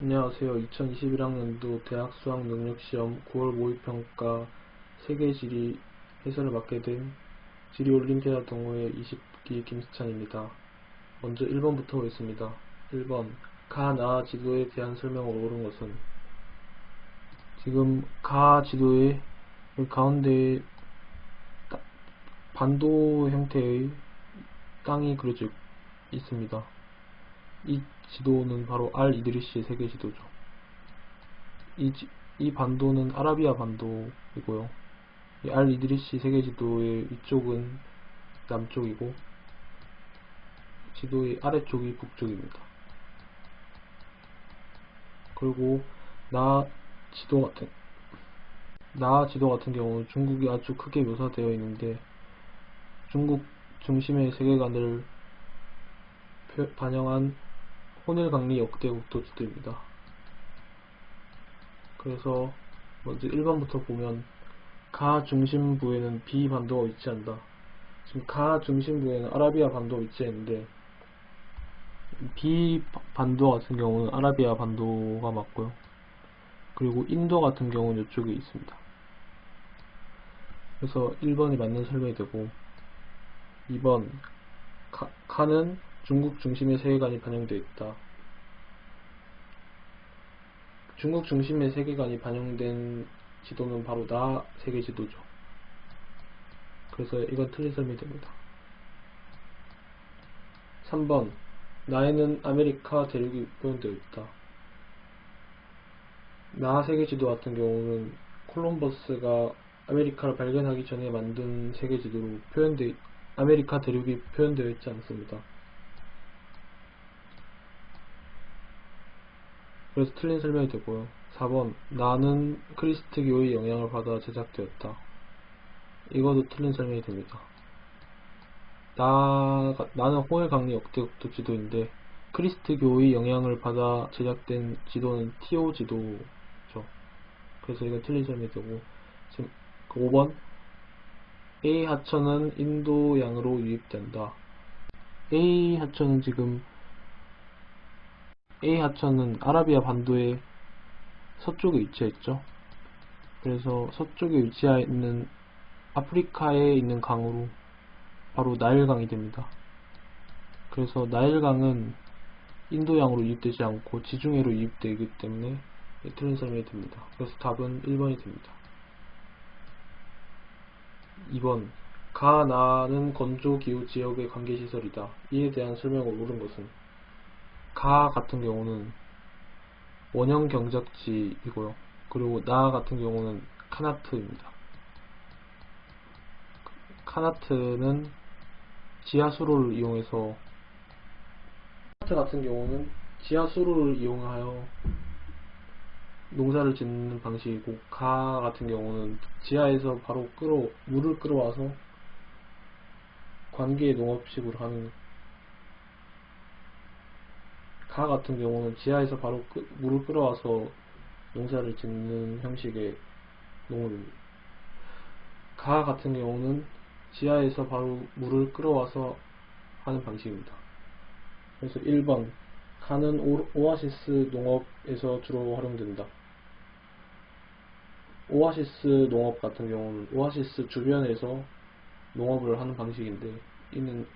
안녕하세요. 2021학년도 대학 수학 능력 시험 9월 모의평가 세계지리 해설을 맡게 된 지리 올림피아드 동호회 20기 김수찬입니다. 먼저 1번부터 보겠습니다. 1번 가 지도에 대한 설명을 옳은 것은, 지금 가 지도의 가운데에 반도 형태의 땅이 그려져 있습니다. 이 지도는 바로 알 이드리시의 세계 지도죠. 이 반도는 아라비아 반도이고요. 이 알 이드리시 세계 지도의 위쪽은 남쪽이고 지도의 아래쪽이 북쪽입니다. 그리고 나 지도 같은 경우는 중국이 아주 크게 묘사되어 있는데, 중국 중심의 세계관을 반영한 혼일강리 역대 국도 지도입니다. 그래서 먼저 1번부터 보면 가 중심부에는 B 반도가 위치한다. 지금 가 중심부에는 아라비아 반도가 위치했는데, B 반도 같은 경우는 아라비아 반도가 맞고요. 그리고 인도 같은 경우는 이쪽에 있습니다. 그래서 1번이 맞는 설명이 되고, 2번 가는 중국 중심의 세계관이 반영되어 있다. 중국 중심의 세계관이 반영된 지도는 바로 나 세계 지도죠. 그래서 이건 틀린 설명이 됩니다. 3번 나에는 아메리카 대륙이 표현되어 있다. 나 세계 지도 같은 경우는 콜럼버스가 아메리카를 발견하기 전에 만든 세계 지도로 아메리카 대륙이 표현되어 있지 않습니다. 그래서 틀린 설명이 되고요. 4번 나는 그리스트교의 영향을 받아 제작되었다. 이것도 틀린 설명이 됩니다. 나는 홍해강리 역대국도 지도인데, 크리스트교의 영향을 받아 제작된 지도는 티오 지도죠. 그래서 이건 틀린 설명이 되고, 지금 5번 A 하천은 인도양으로 유입된다. A 하천은 아라비아 반도의 서쪽에 위치했죠. 그래서 서쪽에 위치해 있는 아프리카에 있는 강으로 바로 나일강이 됩니다. 그래서 나일강은 인도양으로 유입되지 않고 지중해로 유입되기 때문에 틀린 설명이 됩니다. 그래서 답은 1번이 됩니다. 2번 가나는 건조기후 지역의 관계시설이다. 이에 대한 설명을 옳은 것은, 가 같은 경우는 원형 경작지이고요. 그리고 나 같은 경우는 카나트입니다. 카나트 같은 경우는 지하수로를 이용하여 농사를 짓는 방식이고, 가 같은 경우는 지하에서 바로 물을 끌어와서 관계 농업식으로 하는, 가 같은 경우는 지하에서 바로 물을 끌어와서 농사를 짓는 형식의 농업입니다. 가 같은 경우는 지하에서 바로 물을 끌어와서 하는 방식입니다. 그래서 1번 가는 오아시스 농업에서 주로 활용된다. 오아시스 농업 같은 경우는 오아시스 주변에서 농업을 하는 방식인데, 이는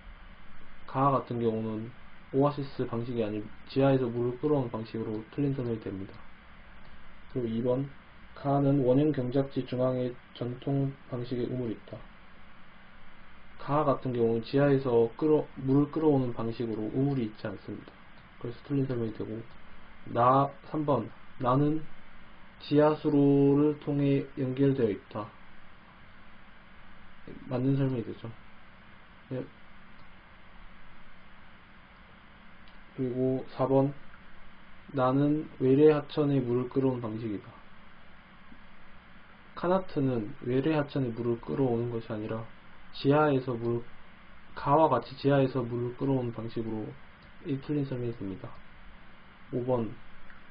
가 같은 경우는 오아시스 방식이 아닌 지하에서 물을 끌어오는 방식으로 틀린 설명이 됩니다. 그리고 2번 가는 원형 경작지 중앙에 전통 방식의 우물이 있다. 가 같은 경우는 지하에서 물을 끌어오는 방식으로 우물이 있지 않습니다. 그래서 틀린 설명이 되고, 3번 나는 지하수로를 통해 연결되어 있다. 맞는 설명이 되죠. 네. 그리고 4번 나는 외래하천에 물을 끌어오는 방식이다. 카나트는 외래하천에 물을 끌어오는 것이 아니라 가와 같이 지하에서 물을 끌어오는 방식으로 이 틀린 설명이 됩니다. 5번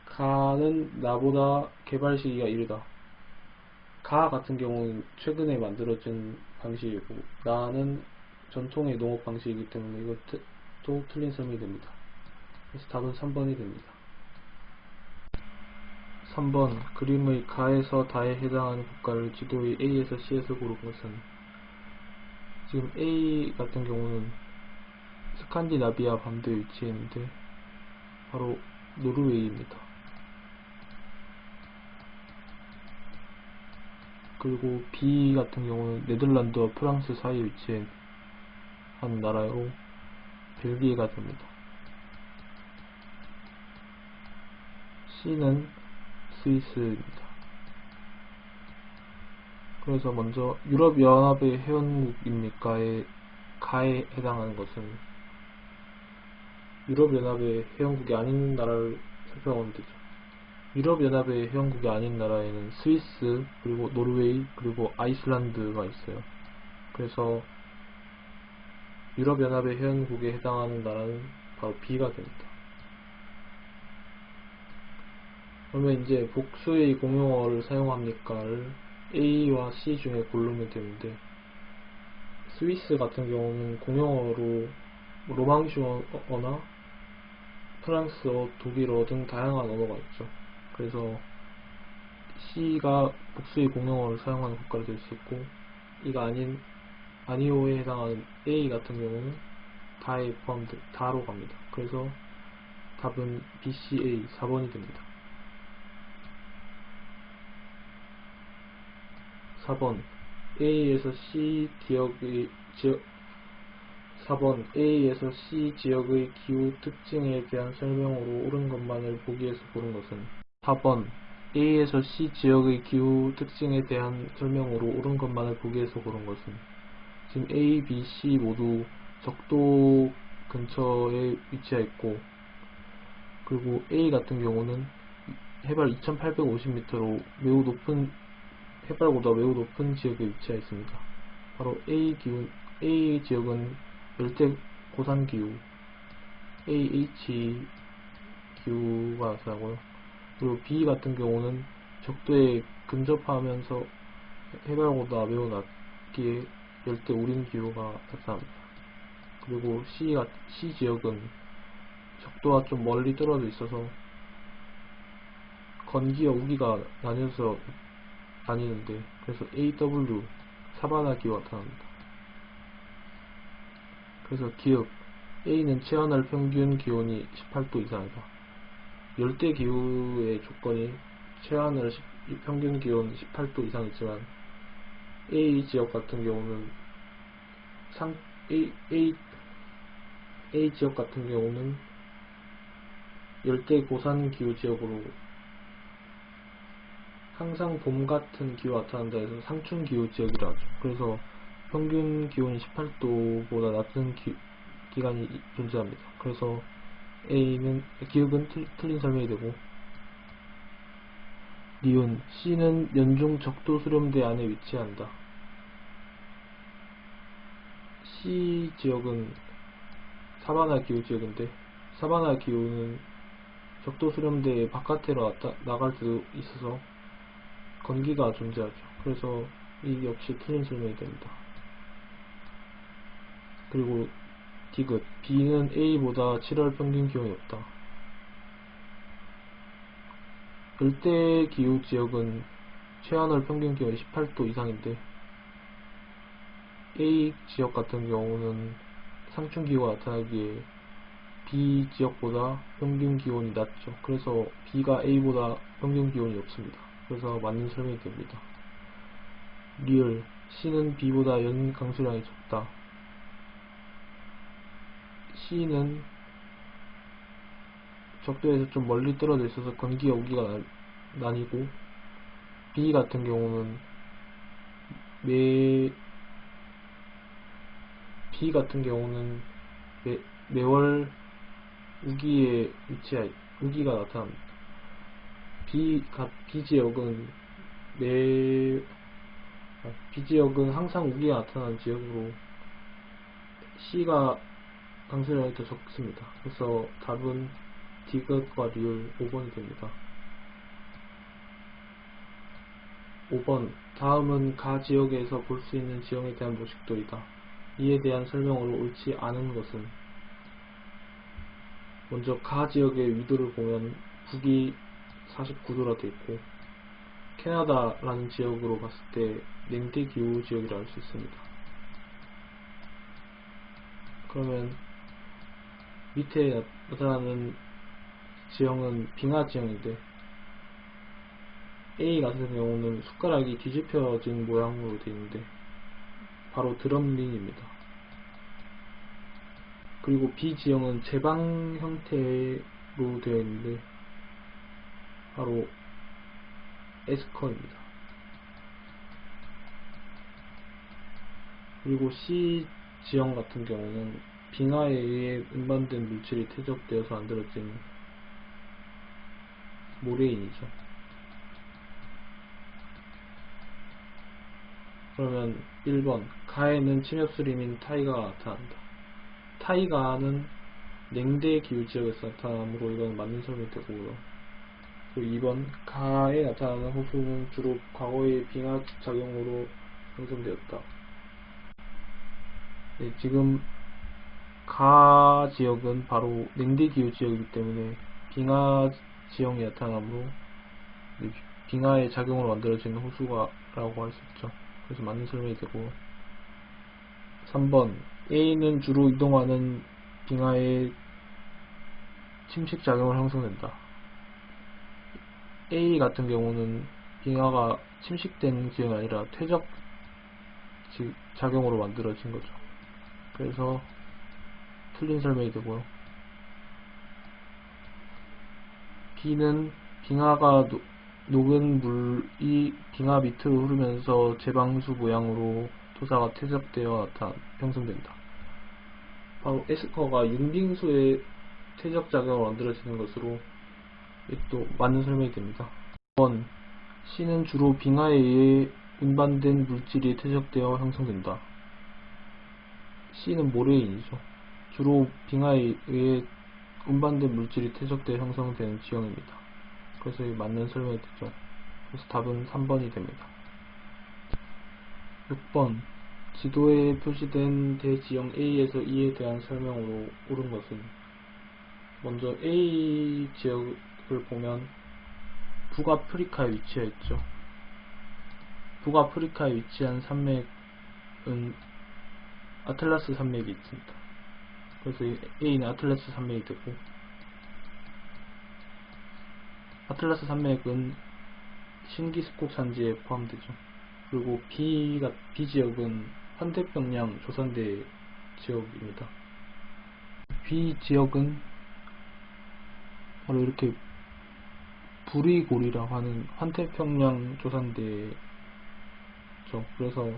가는 나보다 개발 시기가 이르다. 가 같은 경우는 최근에 만들어진 방식이고, 나는 전통의 농업 방식이기 때문에 이것도 틀린 설명이 됩니다. 그래서 답은 3번이 됩니다. 3번 그림의 가에서 다에 해당하는 국가를 지도의 A에서 C에서 고른 것은. 지금 A 같은 경우는 스칸디나비아 반도에 위치해 있는데 바로 노르웨이입니다. 그리고 B 같은 경우는 네덜란드와 프랑스 사이에 위치한 나라로 벨기에가 됩니다. C는 스위스입니다. 그래서 먼저 유럽연합의 회원국입니까의 가에 해당하는 것은 유럽연합의 회원국이 아닌 나라를 살펴보면 되죠. 유럽연합의 회원국이 아닌 나라에는 스위스, 그리고 노르웨이, 그리고 아이슬란드가 있어요. 그래서 유럽연합의 회원국에 해당하는 나라는 바로 B가 됩니다. 그러면 이제 복수의 공용어를 사용합니까를 A와 C 중에 고르면 되는데, 스위스 같은 경우는 공용어로 로망시어나 프랑스어, 독일어 등 다양한 언어가 있죠. 그래서 C가 복수의 공용어를 사용하는 국가가 될 수 있고, 이가 아니오에 해당하는 A 같은 경우는 다에 포함된 다로 갑니다. 그래서 답은 BCA 4번이 됩니다. 4번 A에서 C 지역의 4번 A에서 C 지역의 기후 특징에 대한 설명으로 옳은 것만을 보기에서 고른 것은. 4번 A에서 C 지역의 기후 특징에 대한 설명으로 옳은 것만을 보기에서 고른 것은. 지금 A, B, C 모두 적도 근처에 위치해 있고, 그리고 A 같은 경우는 해발 2850m로 매우 높은, 해발보다 매우 높은 지역에 위치해 있습니다. 바로 A 지역은 열대 고산 기후 AH 기후가 나타나고요. 그리고 B 같은 경우는 적도에 근접하면서 해발보다 매우 낮기에 열대 우림 기후가 나타납니다. 그리고 C 지역은 적도와 좀 멀리 떨어져 있어서 건기와 우기가 나뉘어서 다니는데, 그래서 AW 사바나 기후가 나타납니다. 그래서 기억 A는 체온할 평균 기온이 18도 이상이다. 열대 기후의 조건이 체온할 평균 기온 18도 이상이지만 A 지역 같은 경우는 A 지역 같은 경우는 열대 고산 기후 지역으로 항상 봄 같은 기후가 나타난다 해서 상춘 기후 지역이라 하죠. 그래서 평균 기온이 18도보다 낮은 기간이 존재합니다. 그래서 A는 기억은 틀린 설명이 되고, 니은 C는 연중 적도 수렴대 안에 위치한다. C 지역은 사바나 기후 지역인데, 사바나 기후는 적도 수렴대 바깥으로 나갈 때도 있어서 건기가 존재하죠. 그래서 이 역시 틀린 설명이 됩니다. 그리고 디귿 B는 A보다 7월 평균 기온이 높다. 열대 기후 지역은 최하늘 평균 기온이 18도 이상인데, A 지역 같은 경우는 상춘 기후가 나타나기에 B 지역보다 평균 기온이 낮죠. 그래서 B가 A보다 평균 기온이 높습니다. 그래서 맞는 설명이 됩니다. 리얼 C는 B보다 연 강수량이 적다. C는 적도에서 좀 멀리 떨어져 있어서 건기와 우기가 나뉘고, B 같은 경우는 매월 우기가 나타납니다. B 지역은 항상 우기가 나타나는 지역으로 C가 강수량이 더 적습니다. 그래서 답은 디귿과 리을 5번이 됩니다. 5번 다음은 가 지역에서 볼 수 있는 지형에 대한 모식도이다. 이에 대한 설명으로 옳지 않은 것은. 먼저 가 지역의 위도를 보면 북이 49도라 돼 있고, 캐나다라는 지역으로 봤을 때 냉대 기후 지역이라 할 수 있습니다. 그러면 밑에 나타나는 지형은 빙하 지형인데, A 같은 경우는 숟가락이 뒤집혀진 모양으로 되어 있는데 바로 드럼린입니다. 그리고 B 지형은 제방 형태로 되어 있는데 바로 에스커입니다. 그리고 C 지형 같은 경우는 빙하에 의해 운반된 물질이 퇴적되어서 만들어진 모래인이죠. 그러면 1번 가에는 침엽수림인 타이가가 나타난다. 타이가는 냉대 기후 지역에서 나타나므로 이건 맞는 설명이 되고요. 그리고 2번 가에 나타나는 호수는 주로 과거의 빙하 작용으로 형성되었다. 네, 지금 가 지역은 바로 냉대 기후 지역이기 때문에 빙하 지형이 나타나므로 빙하의 작용으로 만들어진 호수라고 할 수 있죠. 그래서 맞는 설명이 되고, 3번 A는 주로 이동하는 빙하의 침식작용으로 형성된다. A 같은 경우는 빙하가 침식된 지형이 아니라 퇴적 작용으로 만들어진 거죠. 그래서 틀린 설명이 되고요. B는 빙하가 녹은 물이 빙하 밑으로 흐르면서 제방수 모양으로 토사가 퇴적되어 형성된다. 바로 에스커가 융빙수의 퇴적작용으로 만들어지는 것으로 또 맞는 설명이 됩니다. 2번 C는 주로 빙하에 의해 운반된 물질이 퇴적되어 형성된다. C는 모래인이죠. 주로 빙하에 의해 운반된 물질이 퇴적되어 형성되는 지형입니다. 그래서 맞는 설명이 되죠. 그래서 답은 3번이 됩니다. 6번 지도에 표시된 대지형 A에서 E에 대한 설명으로 옳은 것은, 먼저 A 지역을 보면 북아프리카에 위치해 있죠. 북아프리카에 위치한 산맥은 아틀라스 산맥이 있습니다. 그래서 A는 아틀라스 산맥이 되고, 아틀라스 산맥은 신기습곡 산지에 포함되죠. 그리고 B 지역은 환태평양 조산대 지역입니다. B 지역은 바로 이렇게 부리고리라고 하는 환태평양 조산대죠. 그래서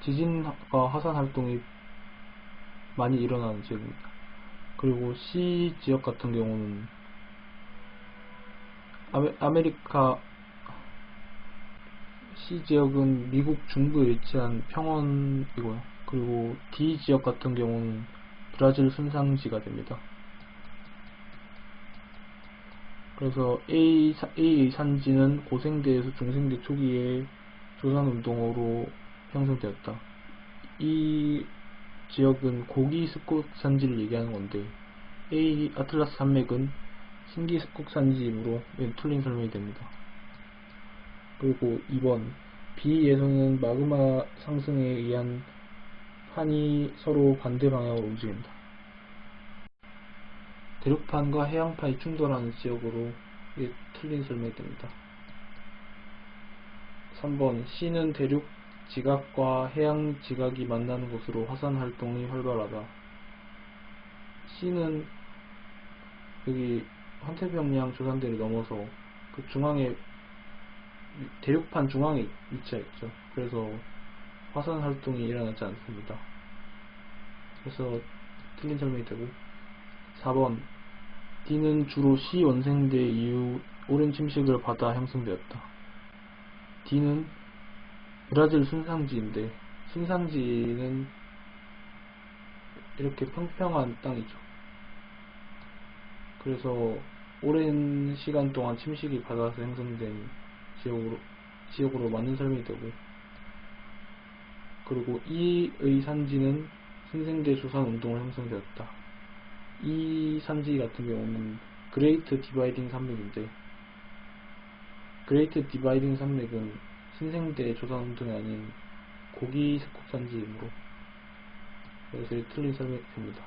지진과 화산 활동이 많이 일어나는 지역입니다. 그리고 C 지역 같은 경우는 C 지역은 미국 중부에 위치한 평원이고요. 그리고 D 지역 같은 경우는 브라질 순상지가 됩니다. 그래서 A의 산지는 고생대에서 중생대 초기에 조산운동으로 형성되었다. 이 지역은 고기습곡 산지를 얘기하는 건데, 아틀라스 산맥은 신기습곡 산지이므로 틀린 설명이 됩니다. 그리고 2번 B에서는 마그마 상승에 의한 판이 서로 반대 방향으로 움직인다. 대륙판과 해양판이 충돌하는 지역으로 틀린 설명이 됩니다. 3번 C는 대륙 지각과 해양 지각이 만나는 곳으로 화산 활동이 활발하다. C는 여기 환태평양 조산대를 넘어서 그 중앙에, 대륙판 중앙에 위치해 있죠. 그래서 화산 활동이 일어나지 않습니다. 그래서 틀린 설명이 되고, 4번 D는 주로 C 원생대 이후 오랜 침식을 받아 형성되었다. D는 브라질 순상지인데, 순상지는 이렇게 평평한 땅이죠. 그래서 오랜 시간 동안 침식이 받아서 형성된 지역으로 맞는 설명이 되고, 그리고 E의 산지는 신생대 조산 운동으로 형성되었다. 이 산지 같은 경우는 그레이트 디바이딩 산맥인데, 그레이트 디바이딩 산맥은 신생대 조선운동이 아닌 고기 석국산지이므로, 그래서 이 틀린 설명이 됩니다.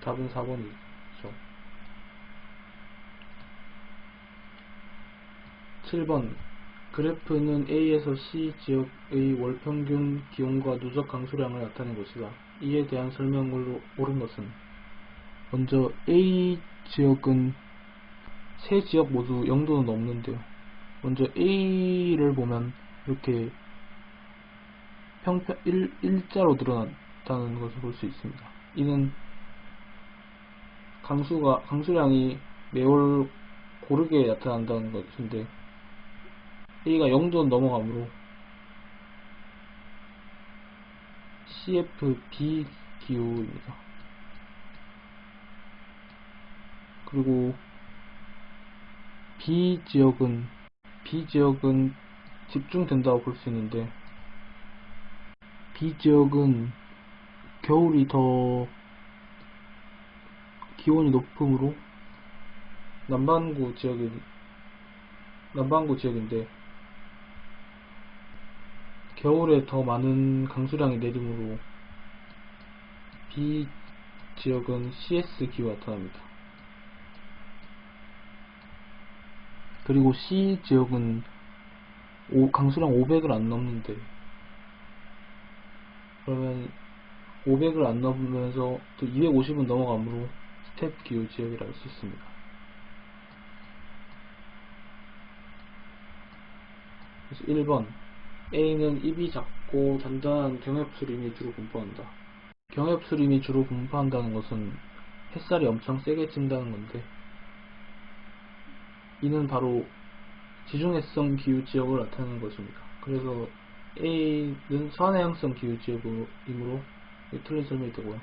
답은 4번이죠. 7번 그래프는 A에서 C 지역의 월평균 기온과 누적 강수량을 나타낸 것이다. 이에 대한 설명으로 옳은 것은, 먼저 A 지역은 세 지역 모두 0도는 넘는데요. 먼저 A를 보면 이렇게 일자로 늘어났다는 것을 볼 수 있습니다. 이는 강수량이 매월 고르게 나타난다는 것인데, A가 0도 넘어가므로 CFB 기후입니다. 그리고 B 지역은 집중된다고 볼 수 있는데, B 지역은 겨울이 더 기온이 높으므로 남반구 지역인데, 겨울에 더 많은 강수량이 내리므로 B 지역은 CS 기후가 나타납니다. 그리고 C 지역은 강수량 500을 안 넘는데, 그러면 500을 안 넘으면서 또 250은 넘어가므로 스텝 기후 지역이라 할 수 있습니다. 그래서 1번 A는 입이 작고 단단한 경엽수림이 주로 분포한다. 경엽수림이 주로 분포한다는 것은 햇살이 엄청 세게 찐다는 건데, 이는 바로 지중해성 기후 지역을 나타내는 것입니다. 그래서 A는 서해양성 기후 지역이므로 틀린 설명이 되고요.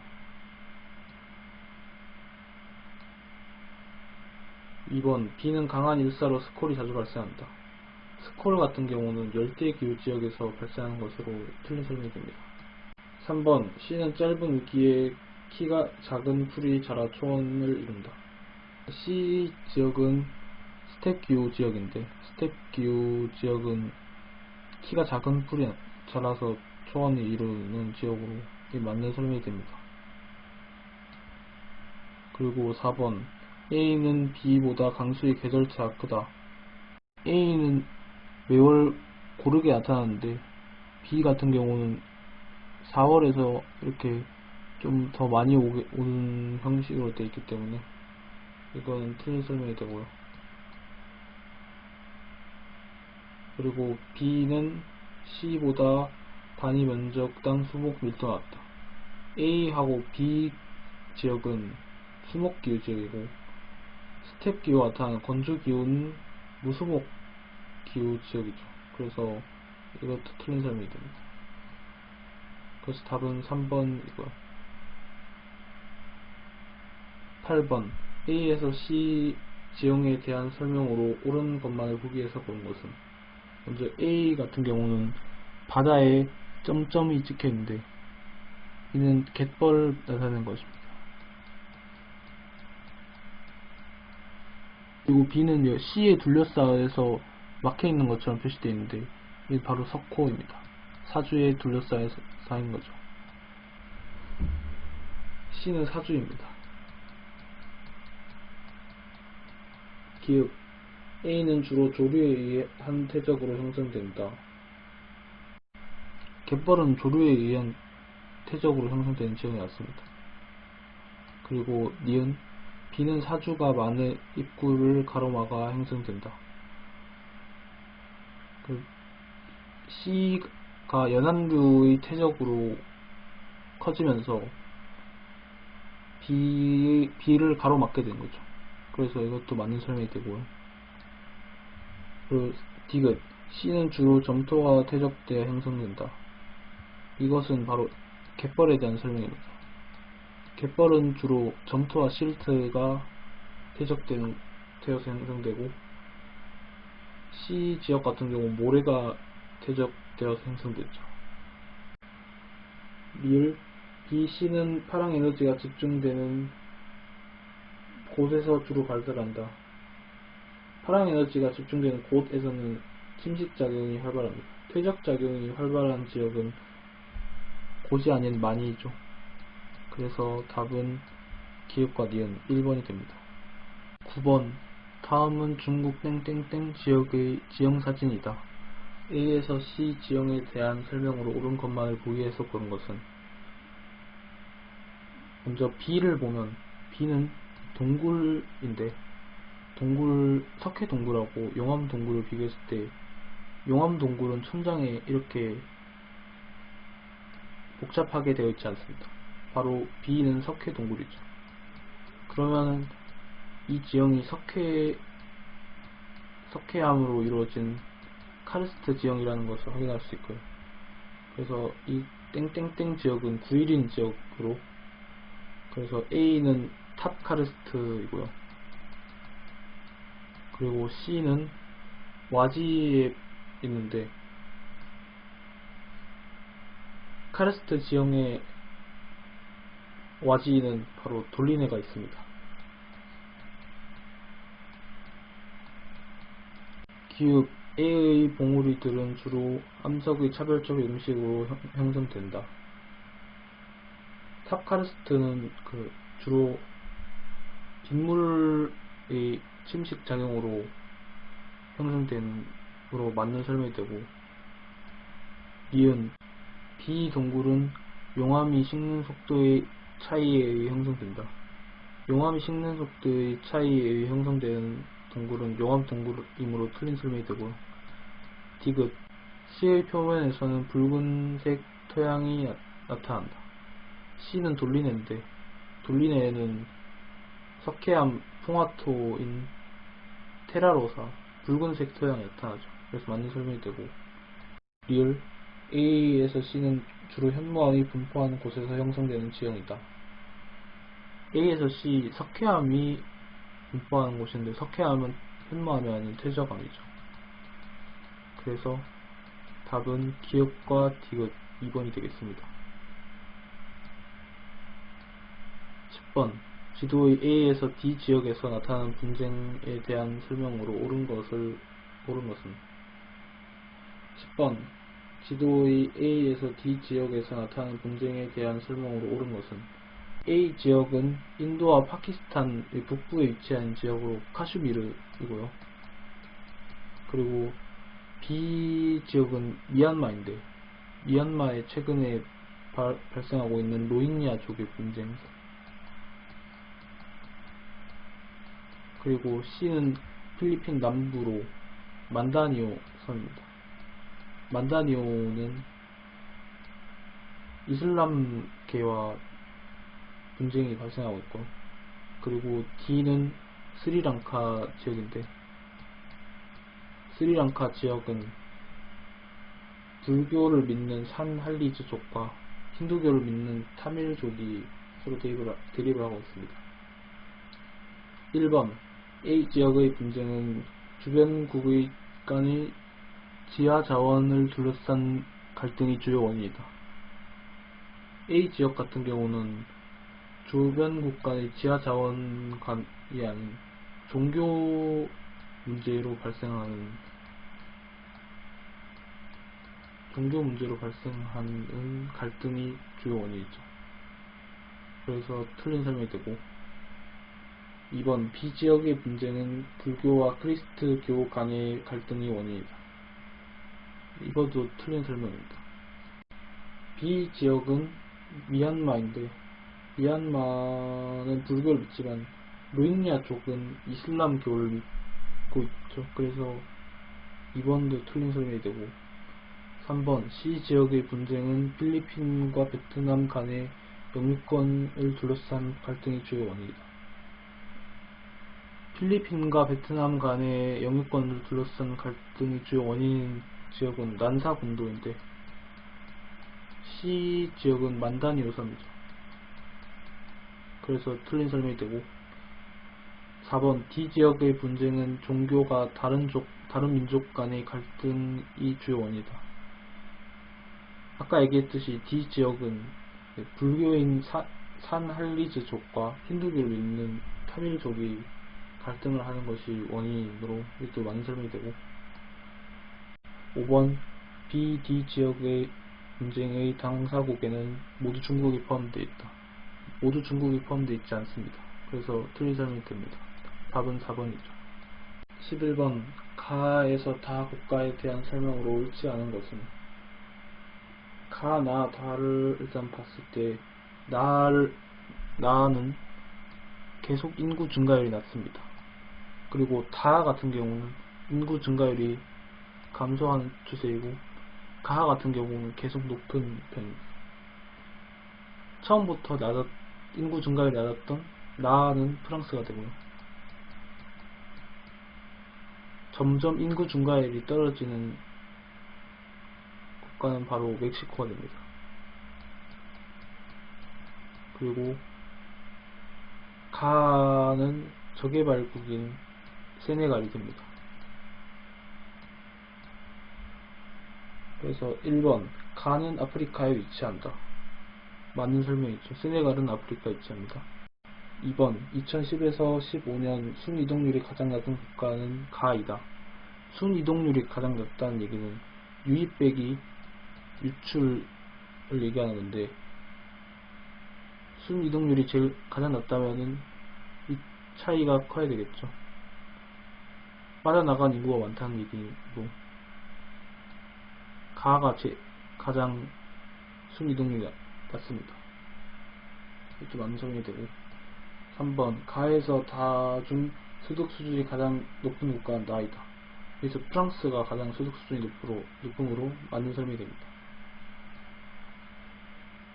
2번 B는 강한 일사로 스콜이 자주 발생한다. 스콜 같은 경우는 열대 기후 지역에서 발생하는 것으로 틀린 설명이 됩니다. 3번 C는 짧은 위기에 키가 작은 풀이 자라 초원을 이룬다. C 지역은 스텝 기후 지역인데, 스텝 기후 지역은 키가 작은 풀이 자라서 초원을 이루는 지역으로 맞는 설명이 됩니다. 그리고 4번 A는 B보다 강수의 계절차가 크다. A는 매월 고르게 나타나는데, B 같은 경우는 4월에서 이렇게 좀 더 많이 오는 형식으로 되어 있기 때문에 이거는 틀린 설명이 되고요. 그리고 B는 C보다 단위 면적당 수목 밀도가 낮다. A하고 B 지역은 수목기후 지역이고, 스텝기후와 나타나는 건조기후는 무수목기후 지역이죠. 그래서 이것도 틀린 설명이 됩니다. 그래서 답은 3번이고요. 8번 A에서 C 지형에 대한 설명으로 옳은 것만을 보기 위해서 고른 것은, 먼저 A 같은 경우는 바다에 점점이 찍혀 있는데, 이는 갯벌을 나타내는 것입니다. 그리고 B는 C에 둘러싸여서 막혀 있는 것처럼 표시되어 있는데, 이게 바로 석호입니다. 사주에 둘러싸여서 쌓인 거죠. C는 사주입니다. 기읍 A는 주로 조류에 의한 태적으로 형성된다. 갯벌은 조류에 의한 태적으로 형성되는 지형이 맞습니다. 그리고 니은 B는 사주가 많은 입구를 가로막아 형성된다. C가 연안류의 태적으로 커지면서 B를 가로막게 된 거죠. 그래서 이것도 맞는 설명이 되고요. 그리고 디귿 C는 주로 점토가 퇴적되어 형성된다. 이것은 바로 갯벌에 대한 설명입니다. 갯벌은 주로 점토와 실트가 되어서 형성되고, C 지역 같은 경우 모래가 퇴적되어서 형성됐죠. 리을 B, C는 파랑 에너지가 집중되는 곳에서 주로 발달한다. 파랑 에너지가 집중되는 곳에서는 침식작용이 활발합니다. 퇴적작용이 활발한 지역은 곳이 아닌 많이죠. 그래서 답은 기읍과 니은 1번이 됩니다. 9번 다음은 중국 땡땡땡 지역의 지형사진이다. A에서 C 지형에 대한 설명으로 옳은 것만을 보기해서 고른 것은, 먼저 B를 보면 B는 동굴인데 석회 동굴하고 용암 동굴을 비교했을 때 용암 동굴은 천장에 이렇게 복잡하게 되어 있지 않습니다. 바로 B는 석회 동굴이죠. 그러면은 이 지형이 석회암으로 이루어진 카르스트 지형이라는 것을 확인할 수 있고요. 그래서 이 땡땡땡 지역은 구일인 지역으로, 그래서 A는 탑 카르스트이고요. 그리고 C는 와지에 있는데 카르스트 지형의 와지는 바로 돌리네가 있습니다. 기읍 A의 봉우리들은 주로 암석의 차별적 음식으로 형성된다. 탑카르스트는 주로 빗물의 침식 작용으로 형성된으로 맞는 설명이 되고, 니은 B 동굴은 용암이 식는 속도의 차이에 의해 형성된다. 용암이 식는 속도의 차이에 의해 형성되는 동굴은 용암 동굴이므로 틀린 설명이 되고, 디귿 C의 표면에서는 붉은색 토양이 나타난다. C는 돌리네인데 돌리네에는 석회암 풍화토인 테라로사 붉은색 토양이 나타나죠. 그래서 맞는 설명이 되고, 리을 A에서 C는 주로 현무암이 분포하는 곳에서 형성되는 지형이다. A에서 C 석회암이 분포하는 곳인데 석회암은 현무암이 아닌 퇴적암이죠. 그래서 답은 기읍과 디귿 2번이 되겠습니다. 10번 지도의 A에서 D 지역에서 나타나는 분쟁에 대한 설명으로 옳은 것은 10번 지도의 A에서 D 지역에서 나타나는 분쟁에 대한 설명으로 옳은 것은, A 지역은 인도와 파키스탄의 북부에 위치한 지역으로 카슈미르이고요. 그리고 B 지역은 미얀마인데 미얀마에 최근에 발생하고 있는 로힝야족의 분쟁, 그리고 C는 필리핀 남부로 만다니오 섬입니다. 만다니오는 이슬람계와 분쟁이 발생하고 있고, 그리고 D는 스리랑카 지역인데 스리랑카 지역은 불교를 믿는 산할리즈족과 힌두교를 믿는 타밀족이 서로 대립을 하고 있습니다. 1번 A 지역의 분쟁은 주변국의 간의 지하 자원을 둘러싼 갈등이 주요 원인이다. A 지역 같은 경우는 주변국 간의 지하 자원 간이 아닌 종교 문제로 발생하는 갈등이 주요 원인이죠. 그래서 틀린 설명이 되고, 2번 B 지역의 분쟁은 불교와 크리스트교 간의 갈등이 원인이다. 이것도 틀린 설명입니다. B 지역은 미얀마인데 미얀마는 불교를 믿지만 로힝야 족은 이슬람교를 믿고 있죠. 그래서 2번도 틀린 설명이 되고, 3번 C 지역의 분쟁은 필리핀과 베트남 간의 영유권을 둘러싼 갈등이 주요 원인이다. 필리핀과 베트남 간의 영유권을 둘러싼 갈등이 주요 원인인 지역은 난사 군도인데 C 지역은 만다니오 섬이죠. 그래서 틀린 설명이 되고, 4번 D 지역의 분쟁은 종교가 다른 민족 간의 갈등이 주요 원인이다. 아까 얘기했듯이 D 지역은 불교인 산할리즈족과 힌두교를 믿는 타밀족이 갈등을 하는 것이 원인으로 이것도 많이 설명이 되고, 5번 B, D 지역의 분쟁의 당사국에는 모두 중국이 포함되어 있다. 모두 중국이 포함되어 있지 않습니다. 그래서 틀린 설명이 됩니다. 답은 4번이죠. 11번 가에서 다 국가에 대한 설명으로 옳지 않은 것은, 가, 나, 다를 일단 봤을 때 나는 계속 인구 증가율이 낮습니다. 그리고 다 같은 경우는 인구 증가율이 감소하는 추세이고, 가 같은 경우는 계속 높은 편입니다. 처음부터 인구 증가율이 낮았던 나는 프랑스가 되고요. 점점 인구 증가율이 떨어지는 국가는 바로 멕시코가 됩니다. 그리고 가는 저개발국인 세네갈이 됩니다. 그래서 1번 가는 아프리카에 위치한다. 맞는 설명이죠. 세네갈은 아프리카에 위치합니다. 2번 2010에서 15년 순이동률이 가장 낮은 국가는 가이다. 순이동률이 가장 낮다는 얘기는 유입 빼기 유출을 얘기하는 건데, 순이동률이 제일 가장 낮다면은 이 차이가 커야 되겠죠. 빠져나간 인구가 많다는 얘기고, 가가 가장 순이동률이 낮습니다. 이것도 완성이 되고, 3번 가에서 다 중 소득 수준이 가장 높은 국가는 나이다. 그래서 프랑스가 가장 소득 수준이 높음으로 맞는 설명이 됩니다.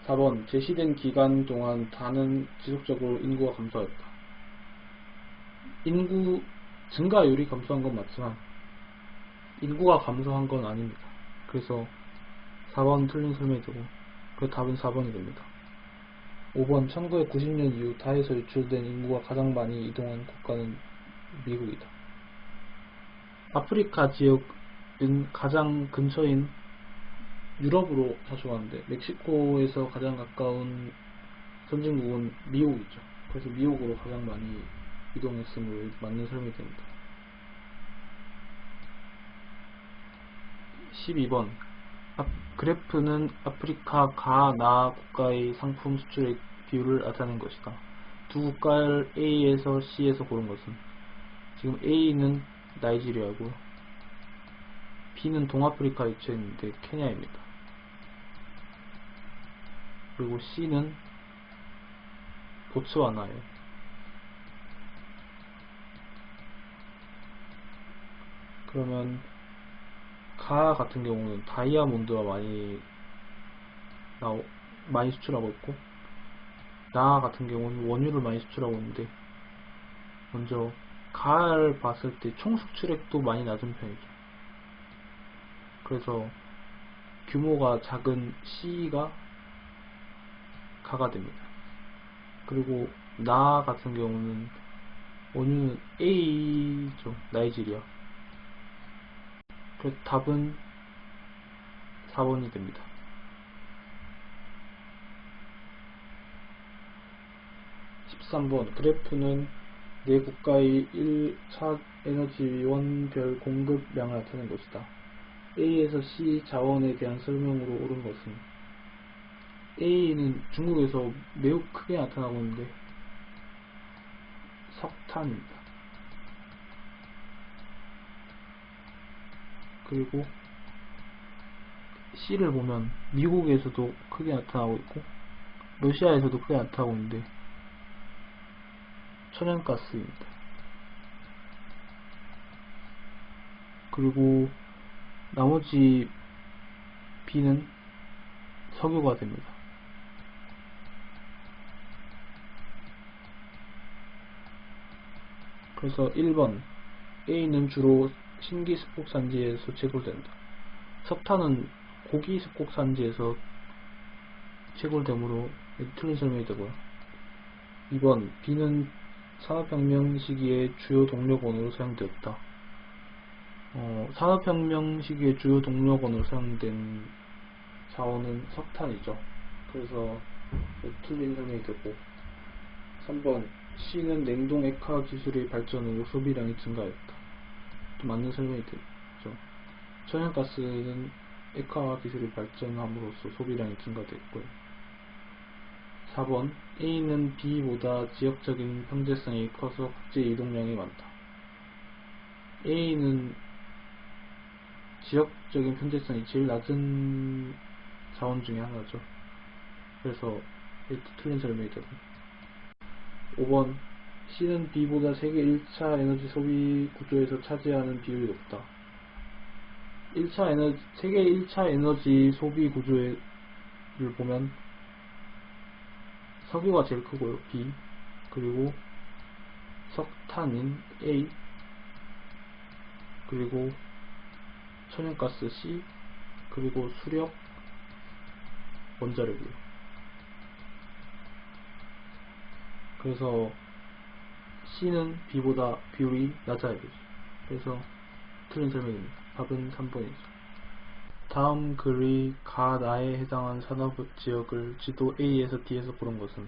4번 제시된 기간 동안 다는 지속적으로 인구가 감소하였다. 인구 증가율이 감소한 건 맞지만 인구가 감소한 건 아닙니다. 그래서 4번 틀린 설명이 되고, 그 답은 4번이 됩니다. 5번 1990년 이후 다에서 유출된 인구가 가장 많이 이동한 국가는 미국이다. 아프리카 지역은 가장 근처인 유럽으로 자주 가는데, 멕시코에서 가장 가까운 선진국은 미국이죠. 그래서 미국으로 가장 많이 이동했으므로 맞는 설명이 됩니다. 12번 그래프는 아프리카 가, 나 국가의 상품 수출의 비율을 나타낸 것이다. 두 국가를 A에서 C에서 고른 것은, 지금 A는 나이지리아고 B는 동아프리카에 위치했는데 케냐입니다. 그리고 C는 보츠와나예요. 그러면 가 같은 경우는 다이아몬드가 많이 수출하고 있고, 나 같은 경우는 원유를 많이 수출하고 있는데, 먼저 가를 봤을 때 총 수출액도 많이 낮은 편이죠. 그래서 규모가 작은 C가 가가 됩니다. 그리고 나 같은 경우는 원유는 A죠. 나이지리아. 그래서 답은 4번이 됩니다. 13번 그래프는 네 국가의 1차 에너지원별 공급량을 나타낸 것이다. A에서 C 자원에 대한 설명으로 옳은 것은, A는 중국에서 매우 크게 나타나고 있는데 석탄입니다. 그리고 C를 보면 미국에서도 크게 나타나고 있고 러시아에서도 크게 나타나고 있는데 천연가스입니다. 그리고 나머지 B는 석유가 됩니다. 그래서 1번 A는 주로 신기 습곡 산지에서 채굴된다. 석탄은 고기 습곡 산지에서 채굴되므로 틀린 설명이 되고요. 2번 B는 산업혁명 시기의 주요 동력원으로 사용되었다. 산업혁명 시기의 주요 동력원으로 사용된 자원은 석탄이죠. 그래서 틀린 설명이 되고, 3번 C는 냉동 액화 기술의 발전으로 소비량이 증가했다. 또 맞는 설명이 되죠. 천연가스는 액화 기술이 발전함으로써 소비량이 증가됐고요. 4번 A는 B보다 지역적인 편대성이 커서 국제 이동량이 많다. A는 지역적인 편대성이 제일 낮은 자원 중에 하나죠. 그래서 틀린 설명이 되고. 5번 C는 B보다 세계 1차 에너지 소비 구조에서 차지하는 비율이 높다. 세계 1차 에너지 소비 구조를 보면 석유가 제일 크고요, B. 그리고 석탄인 A. 그리고 천연가스 C. 그리고 수력, 원자력이요. 그래서 C는 B보다 비율이 낮아야 되죠. 그래서 틀린 설명입니다. 답은 3번이죠. 다음 글의 가나에 해당한 산업지역을 지도 A에서 D에서 고른 것은?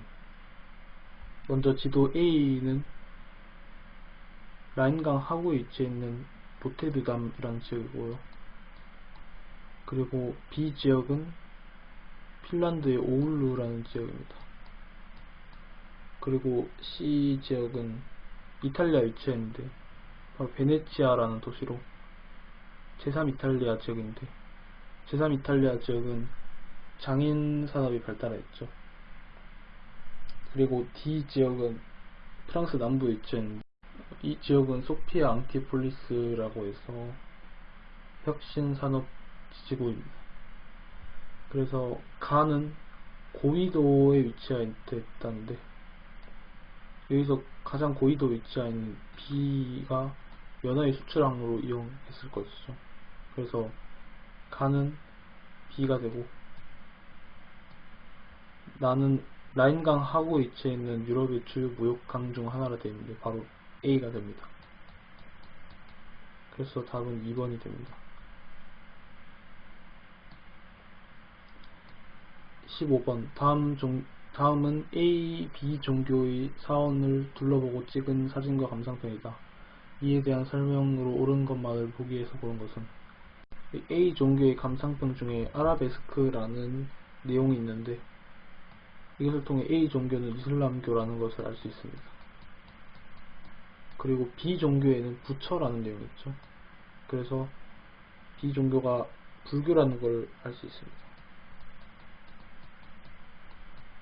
먼저 지도 A는 라인강 하구에 위치해 있는 보테르담이라는 지역이고요. 그리고 B 지역은 핀란드의 오울루라는 지역입니다. 그리고 C 지역은 이탈리아에 위치해 있는데 바로 베네치아라는 도시로 제3이탈리아 지역인데, 제3이탈리아 지역은 장인 산업이 발달했죠. 그리고 D 지역은 프랑스 남부에 위치해 있는데, 이 지역은 소피아 앙티폴리스라고 해서 혁신 산업 지구입니다. 그래서 가는 고위도에 위치해 있다는데, 여기서 가장 고위도에 위치해 있는 B가 연어의 수출 항로로 이용했을 것이죠. 그래서 가는 B가 되고, 나는 라인강 하구에 위치해 있는 유럽의 주요 무역강 중 하나라 되어 있는데 바로 A가 됩니다. 그래서 답은 2번이 됩니다. 15번 다음은 A, B 종교의 사원을 둘러보고 찍은 사진과 감상평이다. 이에 대한 설명으로 옳은 것만을 보기 위해서 고른 것은? A 종교의 감상평 중에 아라베스크라는 내용이 있는데, 이것을 통해 A 종교는 이슬람교라는 것을 알 수 있습니다. 그리고 B 종교에는 부처라는 내용이 있죠. 그래서 B 종교가 불교라는 걸 알 수 있습니다.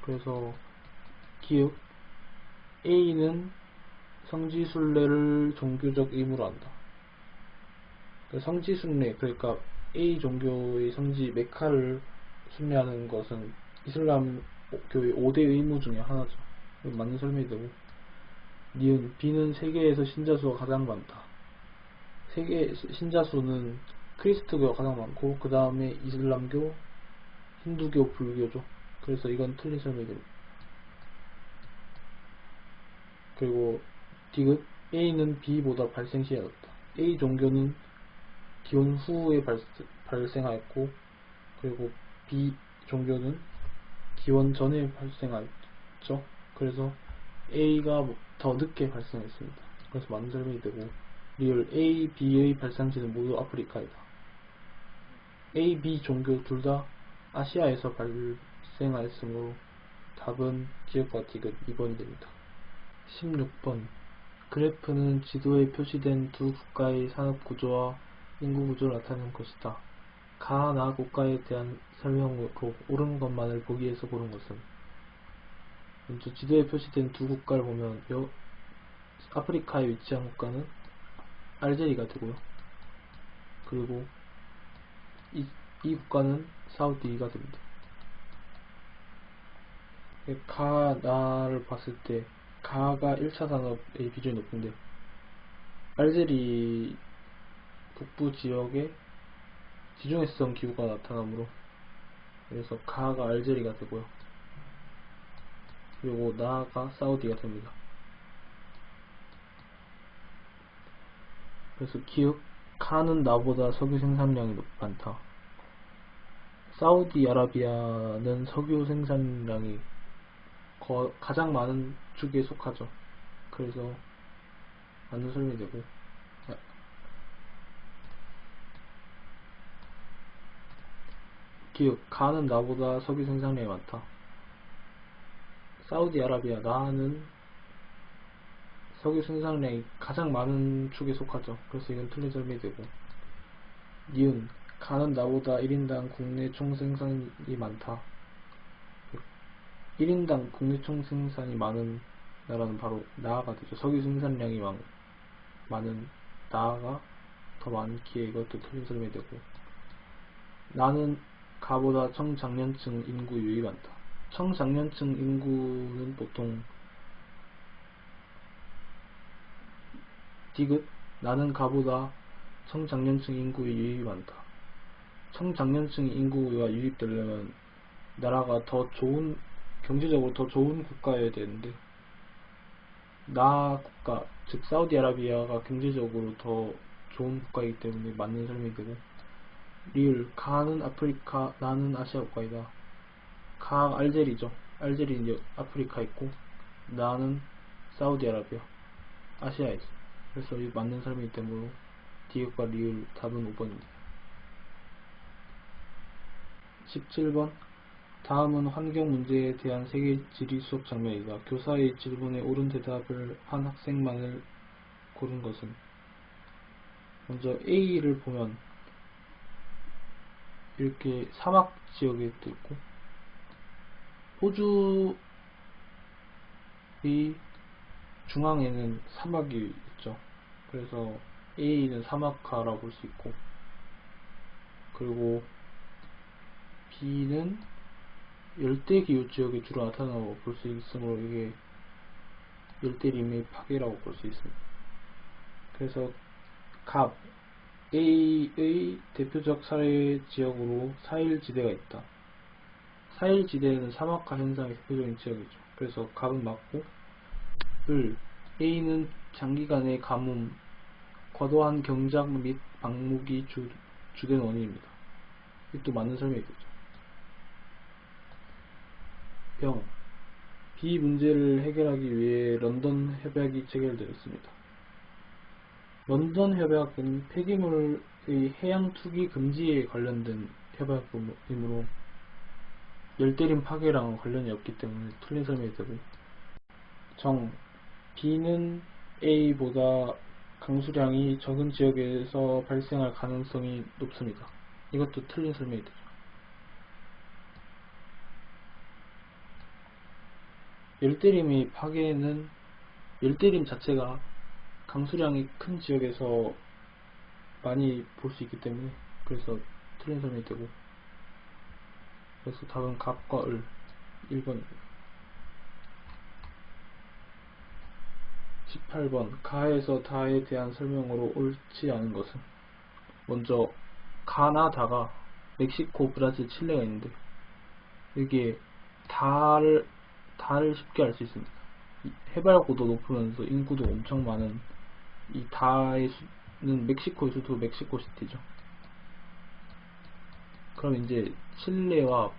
그래서 기억 A는 성지순례를 종교적 의무로 한다. 성지순례, 그러니까 A 종교의 성지 메카를 순례하는 것은 이슬람교의 5대 의무 중에 하나죠. 맞는 설명이 되고, 니은 B는 세계에서 신자수가 가장 많다. 세계 신자수는 크리스트교가 가장 많고 그 다음에 이슬람교, 힌두교, 불교죠. 그래서 이건 틀린 설명이 됩니다. 그리고 디귿 A는 B보다 발생 시에 낮다. A 종교는 기원 후에 발생하였고, 그리고 B 종교는 기원 전에 발생하였죠. 그래서 A가 더 늦게 발생했습니다. 그래서 맞는 설명이 되고, 리얼 A, B의 발생지는 모두 아프리카이다. A, B 종교 둘 다 아시아에서 발생하였으므로 답은 기억과 디귿 2번이 됩니다. 16번 그래프는 지도에 표시된 두 국가의 산업 구조와 인구 구조를 나타내는 것이다. 가, 나 국가에 대한 설명으로 옳은 것만을 보기 위해서 고른 것은? 먼저 지도에 표시된 두 국가를 보면 아프리카에 위치한 국가는 알제리가 되고요. 그리고 이 국가는 사우디가 됩니다. 가, 나를 봤을 때 가가 1차 산업의 비중이 높은데, 알제리 북부 지역에 지중해성 기후가 나타나므로, 그래서 가가 알제리가 되고요. 그리고 나가 사우디가 됩니다. 그래서 기억, 가는 나보다 석유 생산량이 많다. 사우디아라비아는 석유 생산량이 가장 많은 축에 속하죠. 그래서 맞는 설명이 되고, 기억, 가는 나보다 석유 생산량이 많다. 사우디아라비아, 나는 석유 생산량이 가장 많은 축에 속하죠. 그래서 이건 틀린 설명이 되고, 니은, 가는 나보다 1인당 국내 총생산이 많다. 1인당 국내 총생산이 많은 나라는 바로 나아가 되죠. 석유 생산량이 많은 나아가 더 많기에 이것도 틀린 설명이 되고, 나는 가보다 청장년층 인구 유입 많다. 청장년층 인구는 보통 디귿, 나는 가보다 청장년층 인구의 유입이 많다. 청장년층 인구가 유입되려면 나라가 더 좋은, 경제적으로 더 좋은 국가여야 되는데, 나 국가, 즉 사우디아라비아가 경제적으로 더 좋은 국가이기 때문에 맞는 설명이 되고, 리을, 가는 아프리카, 나는 아시아 국가이다. 가 알제리죠. 알제리 이제 아프리카 있고, 나는 사우디아라비아, 아시아에 있어. 그래서 이 맞는 설명이기 때문에 디귿과 리을 답은 5번입니다. 17번, 다음은 환경 문제에 대한 세계 지리 수업 장면이다. 교사의 질문에 옳은 대답을 한 학생만을 고른 것은? 먼저 A를 보면 이렇게 사막 지역에 또 있고, 호주의 중앙에는 사막이 있죠. 그래서 A는 사막화라고 볼 수 있고, 그리고 B는 열대기후 지역에 주로 나타나고 볼 수 있으므로 이게 열대림의 파괴라고 볼 수 있습니다. 그래서 갑, A의 대표적 사례 지역으로 사일지대가 있다. 사일지대는 사막화 현상의 대표적인 지역이죠. 그래서 갑은 맞고, A는 장기간의 가뭄, 과도한 경작 및 방목이 주된 원인입니다. 이것도 맞는 설명이겠죠. 병, B 문제를 해결하기 위해 런던 협약이 체결되었습니다. 런던 협약은 폐기물의 해양 투기 금지에 관련된 협약이므로 열대림 파괴랑 관련이 없기 때문에 틀린 설명이 되고, 정, B는 A보다 강수량이 적은 지역에서 발생할 가능성이 높습니다. 이것도 틀린 설명이 되죠. 열대림의 파괴는 열대림 자체가 강수량이 큰 지역에서 많이 볼 수 있기 때문에, 그래서 틀린 설명이 되고, 그래서 답은 갑과 을 1번입니다. 18번, 가에서 다에 대한 설명으로 옳지 않은 것은? 먼저 가나 다가 멕시코, 브라질, 칠레가 있는데, 이게 달을 쉽게 알 수 있습니다. 해발고도 높으면서 인구도 엄청 많은 이 다의 수는 멕시코의 수도 멕시코시티죠. 그럼 이제 칠레와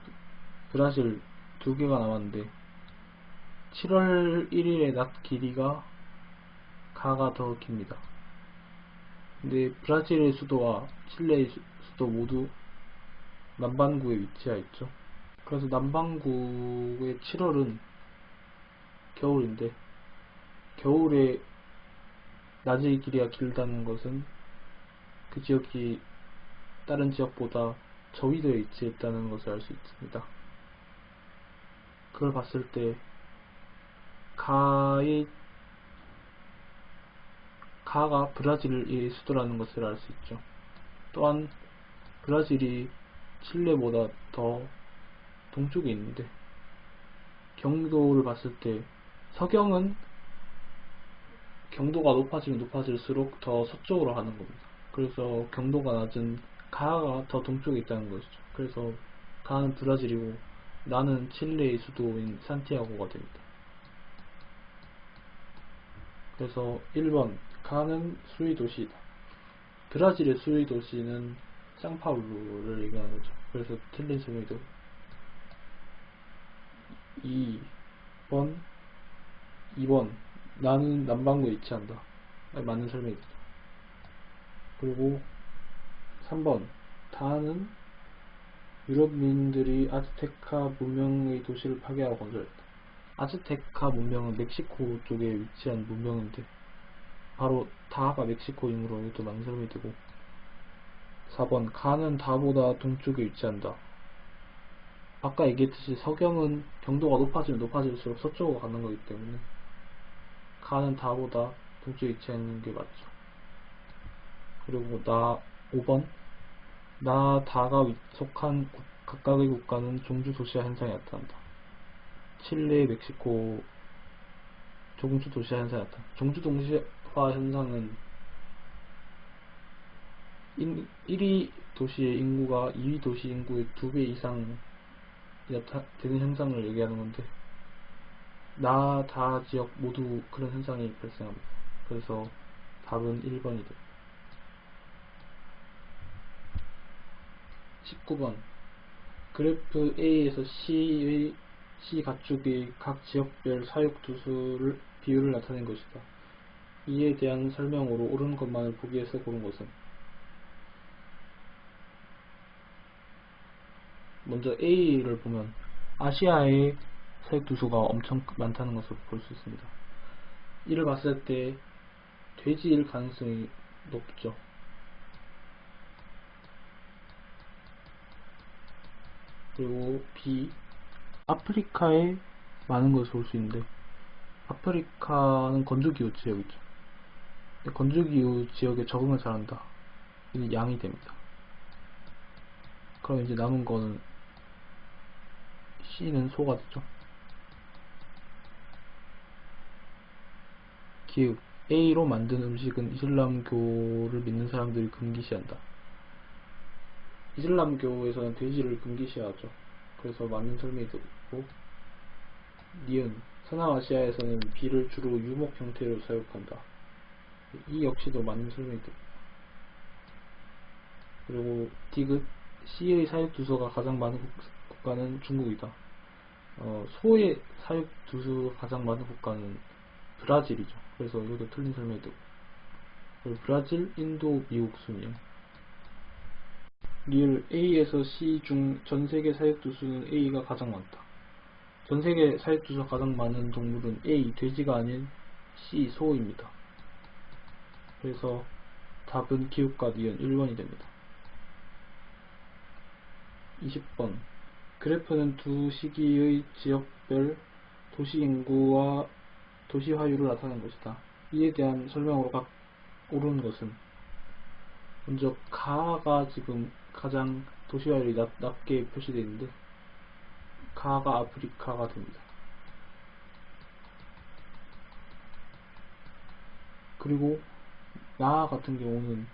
브라질 두 개가 남았는데, 7월 1일의 낮 길이가 가가 더 깁니다. 근데 브라질의 수도와 칠레의 수도 모두 남반구에 위치하여 있죠. 그래서 남반구의 7월은 겨울인데, 겨울에 낮의 길이가 길다는 것은 그 지역이 다른 지역보다 저위도에 위치했다는 것을 알 수 있습니다. 그걸 봤을 때 가가 브라질의 수도라는 것을 알 수 있죠. 또한 브라질이 칠레보다 더 동쪽에 있는데, 경도를 봤을 때 서경은 경도가 높아지면 높아질수록 더 서쪽으로 가는 겁니다. 그래서 경도가 낮은 가가 더 동쪽에 있다는 것이죠. 그래서 가는 브라질이고 나는 칠레의 수도인 산티아고가 됩니다. 그래서 1번, 가는 수의 도시이다. 브라질의 수의 도시는 상파울루를 얘기하는 거죠. 그래서 틀린 설명이 되고, 2번 나는 남반구에 위치한다. 맞는 설명이다. 그리고 3번 다는 유럽민들이 아즈테카 문명의 도시를 파괴하고 건설했다. 아즈테카 문명은 멕시코 쪽에 위치한 문명인데 바로 다가 멕시코이므로 이것도 맞는 설명이 되고, 4번 가는 다보다 동쪽에 위치한다. 아까 얘기했듯이 서경은 경도가 높아지면 높아질수록 서쪽으로 가는 거기 때문에 가는 다보다 동쪽에 위치하는 게 맞죠. 그리고 5번 나 다가 속한 각각의 국가는 종주 도시화 현상이 나타난다. 칠레, 멕시코 종주 도시화 현상이 나타난다. 종주 도시화 현상은 1위 도시의 인구가 2위 도시 인구의 2배 이상 되는 현상을 얘기하는 건데, 나 다 지역 모두 그런 현상이 발생합니다. 그래서 답은 1번이 됩니다. 19번 그래프 A에서 C 가축의 각 지역별 사육 두수를 비율을 나타낸 것이다. 이에 대한 설명으로 옳은 것만을 보기에서 고른 것은? 먼저 A를 보면 아시아의 사육 두수가 엄청 많다는 것을 볼 수 있습니다. 이를 봤을 때 돼지일 가능성이 높죠. 그리고 B 아프리카에 많은 것을 볼 수 있는데, 아프리카는 건조기후 지역이죠. 건조기후 지역에 적응을 잘한다. 이는 양이 됩니다. 그럼 이제 남은 거는 C는 소가 되죠. 기읍 A로 만든 음식은 이슬람교를 믿는 사람들이 금기시한다. 이슬람교에서는 돼지를 금기시하죠. 그래서 맞는 설명이 되고, 니은 서남아시아에서는 비를 주로 유목 형태로 사육한다. 이 역시도 맞는 설명이 되고, 그리고 디귿 C의 사육 두수가 가장 많은 국가는 중국이다. 소의 사육 두수가 가장 많은 국가는 브라질이죠. 그래서 이것도 틀린 설명이 되고, 그리고 브라질, 인도, 미국 순이에요. 리을 A에서 C 중 전세계 사육두수는 A가 가장 많다. 전세계 사육두수가 가장 많은 동물은 A, 돼지가 아닌 C, 소입니다. 그래서 답은 기읍과 니은 1번이 됩니다. 20번 그래프는 두 시기의 지역별 도시인구와 도시화율을 나타낸 것이다. 이에 대한 설명으로 옳은 것은? 먼저 가가 지금 가장 도시화율이 낮게 표시되어 있는데, 가가 아프리카가 됩니다. 그리고 나 같은 경우는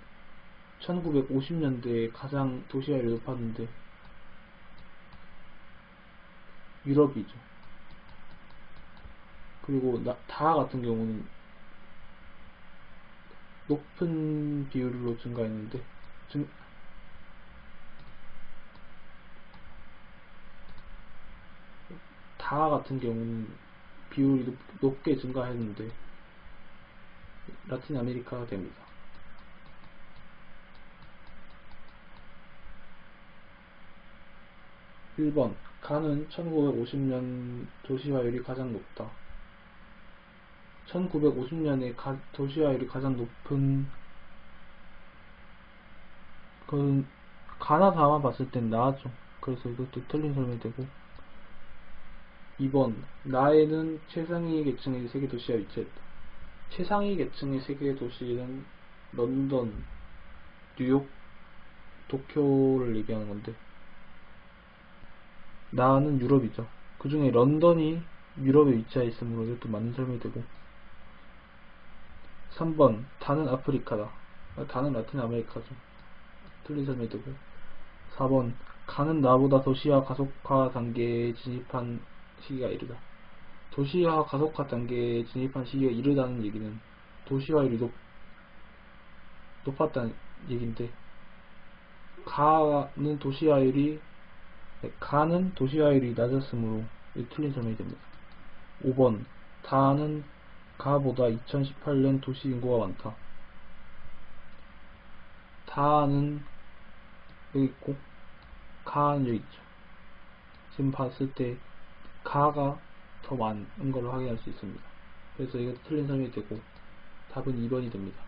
1950년대에 가장 도시화율이 높았는데 유럽이죠. 그리고 다 같은 경우는 높은 비율로 증가했는데, 다 같은 경우는 비율이 높게 증가했는데 라틴 아메리카가 됩니다. 1번 가는 1950년 도시화율이 가장 높다. 1950년에 도시화율이 가장 높은 건 가나다만 봤을 땐 나죠. 그래서 이것도 틀린 설명이 되고, 2번 나에는 최상위 계층의 세계 도시가 위치했다. 최상위 계층의 세계 도시는 런던, 뉴욕, 도쿄를 얘기하는 건데, 나는 유럽이죠. 그 중에 런던이 유럽에 위치해 있으므로 이것도 맞는 설명이 되고, 3번 다는 아프리카다. 다는 라틴 아메리카죠. 틀린 설명이 되고, 4번 가는 나보다 도시화 가속화 단계에 진입한 시기가 이르다. 도시화 가속화 단계에 진입한 시기가 이르다는 얘기는 도시화율이 높았다는 얘기인데, 가는 도시화율이 낮았으므로 틀린 설명이 됩니다. 5번 다는 가보다 2018년 도시 인구가 많다. 다는 여기 있고 가는 여기 있죠. 지금 봤을 때 가가 더 많은 걸로 확인할 수 있습니다. 그래서 이것도 틀린 설명이 되고 답은 2번이 됩니다.